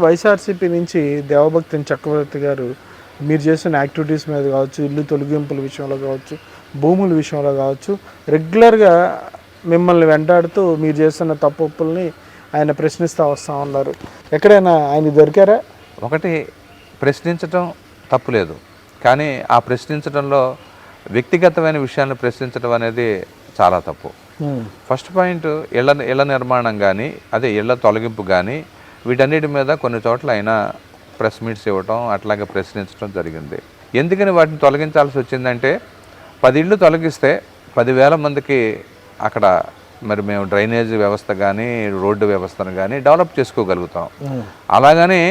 వైఎస్ఆర్సీపీ నుంచి దేవభక్తి చక్రవర్తి గారు మీరు చేసిన యాక్టివిటీస్ మీద కావచ్చు, ఇల్లు తొలగింపుల విషయంలో కావచ్చు, భూముల విషయంలో కావచ్చు, రెగ్యులర్గా మిమ్మల్ని వెంటాడుతూ మీరు చేస్తున్న తప్పుల్ని ఆయన ప్రశ్నిస్తూ వస్తూ ఉన్నారు. ఎక్కడైనా ఆయన దొరికారా? ఒకటి ప్రశ్నించడం తప్పులేదు, కానీ ఆ ప్రశ్నించడంలో వ్యక్తిగతమైన విషయాన్ని ప్రశ్నించడం అనేది చాలా తప్పు. ఫస్ట్ పాయింట్, ఇళ్ల నిర్మాణం కానీ అదే ఇళ్ల తొలగింపు కానీ వీటన్నిటి మీద కొన్ని చోట్ల అయినా ప్రెస్ మీట్స్ ఇవ్వటం అట్లాగే ప్రశ్నించడం జరిగింది. ఎందుకని వాటిని తొలగించాల్సి వచ్చిందంటే 10 ఇళ్ళు తొలగిస్తే 10,000 మందికి అక్కడ మరి మేము డ్రైనేజ్ వ్యవస్థ కానీ రోడ్డు వ్యవస్థను కానీ డెవలప్ చేసుకోగలుగుతాం. అలాగని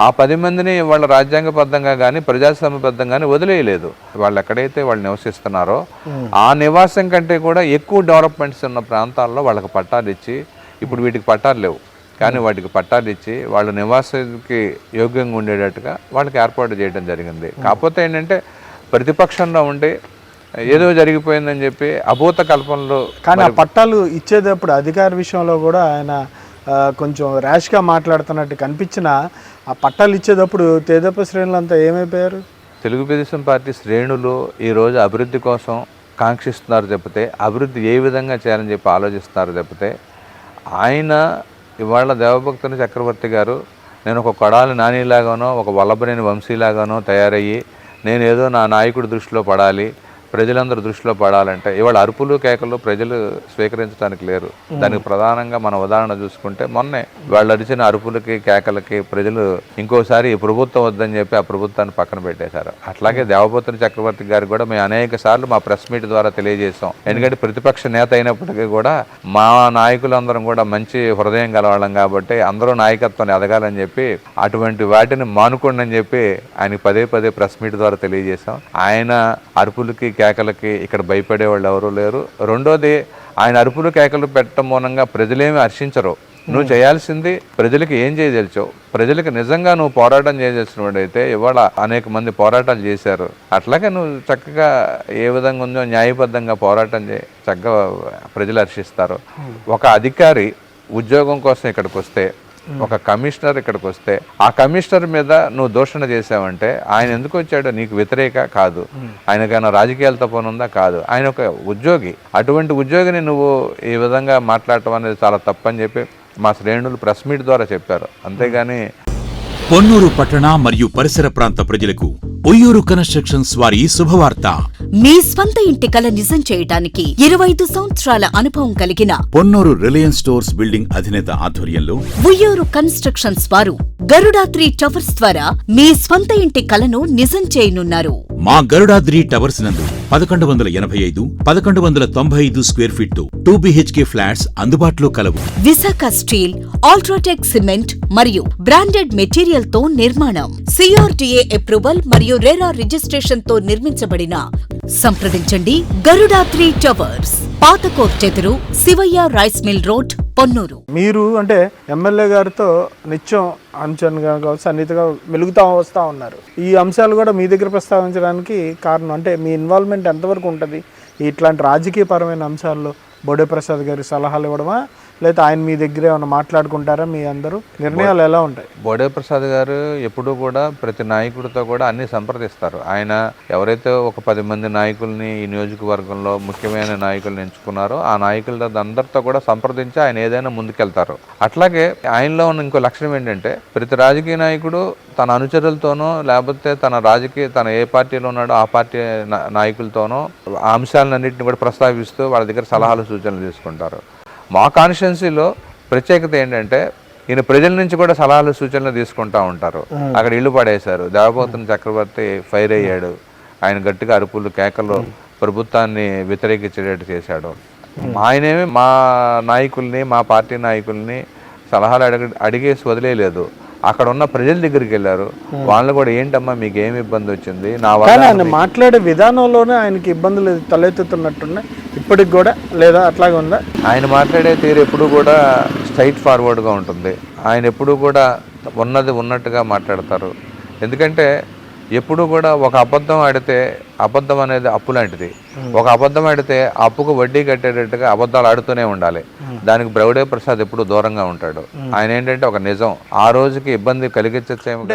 ఆ 10 మందిని వాళ్ళ రాజ్యాంగబద్ధంగా కానీ ప్రజాస్వామ్యబద్ధంగానే వదిలేయలేదు. వాళ్ళు ఎక్కడైతే వాళ్ళు నివసిస్తున్నారో ఆ నివాసం కంటే కూడా ఎక్కువ డెవలప్మెంట్స్ ఉన్న ప్రాంతాల్లో వాళ్ళకి పట్టాలు ఇచ్చి, ఇప్పుడు వీటికి పట్టాలు లేవు కానీ వాటికి పట్టాలు ఇచ్చి వాళ్ళ నివాసానికి యోగ్యంగా ఉండేటట్టుగా వాళ్ళకి ఏర్పాటు చేయడం జరిగింది. కాకపోతే ఏంటంటే ప్రతిపక్షంలో ఉండి ఏదో జరిగిపోయిందని చెప్పి అభూత కల్పనలు. కానీ ఆ పట్టాలు ఇచ్చేటప్పుడు అధికార విషయంలో కూడా ఆయన కొంచెం ర్యాష్గా మాట్లాడుతున్నట్టు కనిపించిన ఆ పట్టాలు ఇచ్చేటప్పుడు తెదేపా శ్రేణులంతా ఏమైపోయారు? తెలుగుదేశం పార్టీ శ్రేణులు ఈరోజు అభివృద్ధి కోసం కాంక్షిస్తున్నారు తప్పితే అభివృద్ధి ఏ విధంగా చేయాలని చెప్పి ఆలోచిస్తున్నారు తప్పితే ఆయన ఇవాళ దేవభక్తుని చక్రవర్తి గారు నేను ఒక కొడాలి నానిలాగానో ఒక వల్లభనేని వంశీలాగానో తయారయ్యి నేను ఏదో నా నాయకుడి దృష్టిలో పడాలి, ప్రజలందరూ దృష్టిలో పడాలంటే ఇవాళ అరుపులు కేకలు ప్రజలు స్వీకరించడానికి లేరు. దానికి ప్రధానంగా మన ఉదాహరణ చూసుకుంటే మొన్నే వాళ్ళు అరిచిన అరుపులకి కేకలకి ప్రజలు ఇంకోసారి ఈ ప్రభుత్వం వద్దని చెప్పి ఆ ప్రభుత్వాన్ని పక్కన పెట్టేశారు. అట్లాగే దేవభక్తుని చక్రవర్తి గారికి కూడా మేము అనేక సార్లు మా ప్రెస్ మీట్ ద్వారా తెలియజేసాం. ఎందుకంటే ప్రతిపక్ష నేత అయినప్పటికీ కూడా మా నాయకులందరం కూడా మంచి హృదయం గలవాళ్ళం కాబట్టి అందరూ నాయకత్వాన్ని ఎదగాలని చెప్పి అటువంటి వాటిని మానుకోండి అని చెప్పి ఆయనకి పదే ప్రెస్ మీట్ ద్వారా తెలియజేసాం. ఆయన అరుపులకి కేకలకి ఇక్కడ భయపడే వాళ్ళు ఎవరూ లేరు. రెండోది, ఆయన అరుపులు కేకలు పెట్టడం మూలంగా ప్రజలేమీ హర్షించరు. నువ్వు చేయాల్సింది ప్రజలకు ఏం చేయదలిచావు, ప్రజలకు నిజంగా నువ్వు పోరాటం చేయదలిచిన వాడైతే ఇవాళ అనేక మంది పోరాటాలు చేశారు. అట్లాగే నువ్వు చక్కగా ఏ విధంగా ఉందో న్యాయబద్ధంగా పోరాటం చేయి, చక్కగా ప్రజలు హర్షిస్తారు. ఒక అధికారి ఉద్యోగం కోసం ఇక్కడికి వస్తే, ఒక కమిషనర్ ఇక్కడికి వస్తే ఆ కమిషనర్ మీద నువ్వు దూషణ చేసావంటే ఆయన ఎందుకు వచ్చాడో నీకు వ్యతిరేక కాదు, ఆయనకైనా రాజకీయాలతో పని ఉందా కాదు, ఆయన ఒక ఉద్యోగి. అటువంటి ఉద్యోగిని నువ్వు ఈ విధంగా మాట్లాడటం అనేది చాలా తప్పని చెప్పి మా శ్రేణులు ప్రెస్ మీట్ ద్వారా చెప్పారు. అంతేగాని పొన్నూరు పట్టణ మరియు పరిసర ప్రాంత ప్రజలకు ఉయ్యూరు కన్స్ట్రక్షన్స్ వారి శుభవార్త. మీ స్వంత ఇంటి కల నిజం చేయడానికి 25 సంవత్సరాల అనుభవం కలిగిన పొన్నూరు రిలయన్స్ స్టోర్స్ బిల్డింగ్ అధినేత ఆధ్వర్యంలో ఉయ్యూరు కన్స్ట్రక్షన్స్ వారు గరుడాద్రి టవర్స్ ద్వారా మీ స్వంత ఇంటి కలను నిజం చేయనున్నారు. మా గరుడాద్రి టవర్స్ నందు 1185, 1195 స్క్వేర్ ఫీట్ 2 BHK ఫ్లాట్స్ అందుబాటులో కలవు. విశాఖ స్టీల్, అల్ట్రాటెక్ సిమెంట్ మరియు బ్రాండెడ్ మెటీరియల్ తో నిర్మాణం, CRDA అప్రూవల్ మరియు రెరా రిజిస్ట్రేషన్ తో నిర్మించబడిన. సంప్రదించండి గరుడాద్రి టవర్స్, పాత కోర్ట్ ఎదురు, Shivayya rice mill road, Ponnuru. మీరు అంటే ఎమ్మెల్యే గారితో నిత్యం అంచనగా సన్నిహితంగా మెలుగుతా వస్తూ ఉన్నారు. ఈ అంశాలు కూడా మీ దగ్గర ప్రస్తావించడానికి కారణం అంటే మీ ఇన్వాల్వ్మెంట్ ఎంతవరకు ఉంటుంది ఇట్లాంటి రాజకీయపరమైన అంశాల్లో? బోడే ప్రసాద్ గారి సలహాలు ఇవ్వడమా, లేదా ఆయన మీ దగ్గర ఏమైనా మాట్లాడుకుంటారా? మీ అందరూ నిర్ణయాలు ఎలా ఉంటాయి? బోడే ప్రసాద్ గారు ఎప్పుడూ కూడా ప్రతి నాయకుడితో కూడా అన్ని సంప్రదిస్తారు. ఆయన ఎవరైతే ఒక 10 మంది నాయకుల్ని ఈ నియోజకవర్గంలో ముఖ్యమైన నాయకుల్ని ఎంచుకున్నారో ఆ నాయకుల అందరితో కూడా సంప్రదించి ఆయన ఏదైనా ముందుకెళ్తారు. అట్లాగే ఆయనలో ఉన్న ఇంకో లక్షణం ఏంటంటే ప్రతి రాజకీయ నాయకుడు తన అనుచరులతోనో లేకపోతే తన ఏ పార్టీలో ఉన్నాడో ఆ పార్టీ నాయకులతోనో ఆ అంశాలన్నింటినీ కూడా ప్రస్తావిస్తూ వాళ్ళ దగ్గర సలహాలు సూచనలు తీసుకుంటారు. మా కాన్స్టిట్యున్సీలో ప్రత్యేకత ఏంటంటే ఈయన ప్రజల నుంచి కూడా సలహాలు సూచనలు తీసుకుంటూ ఉంటారు. అక్కడ ఇల్లు పడేశారు, దేవభక్తుని చక్రవర్తి ఫైర్ అయ్యాడు, ఆయన గట్టిగా అరుపులు కేకలు ప్రభుత్వాన్ని వ్యతిరేకించేటట్టు చేశాడు. ఆయనేమి మా నాయకుల్ని మా పార్టీ నాయకుల్ని సలహాలు అడిగేసి వదిలేయలేదు. అక్కడ ఉన్న ప్రజల దగ్గరికి వెళ్ళారు. వాళ్ళు కూడా ఏంటమ్మా మీకు ఏమి ఇబ్బంది వచ్చింది, నా ఆయన మాట్లాడే విధానంలోనే ఆయనకి ఇబ్బందులు తలెత్తుతున్నట్టున్నాయి ఇప్పటికి కూడా, లేదా అట్లాగే ఉందా? ఆయన మాట్లాడే తీరు ఎప్పుడు కూడా స్ట్రైట్ ఫార్వర్డ్గా ఉంటుంది. ఆయన ఎప్పుడు కూడా ఉన్నది ఉన్నట్టుగా మాట్లాడతారు. ఎందుకంటే ఎప్పుడు కూడా ఒక అబద్ధం ఆడితే అబద్ధం అనేది అప్పు లాంటిది. ఒక అబద్ధం ఆడితే అప్పుకు వడ్డీ కట్టేటట్టుగా అబద్ధాలు ఆడుతూనే ఉండాలి. దానికి బ్రౌడే ప్రసాద్ ఎప్పుడు దూరంగా ఉంటాడు. ఆయన ఏంటంటే ఒక నిజం, ఆ రోజుకి ఇబ్బంది కలిగించేమో.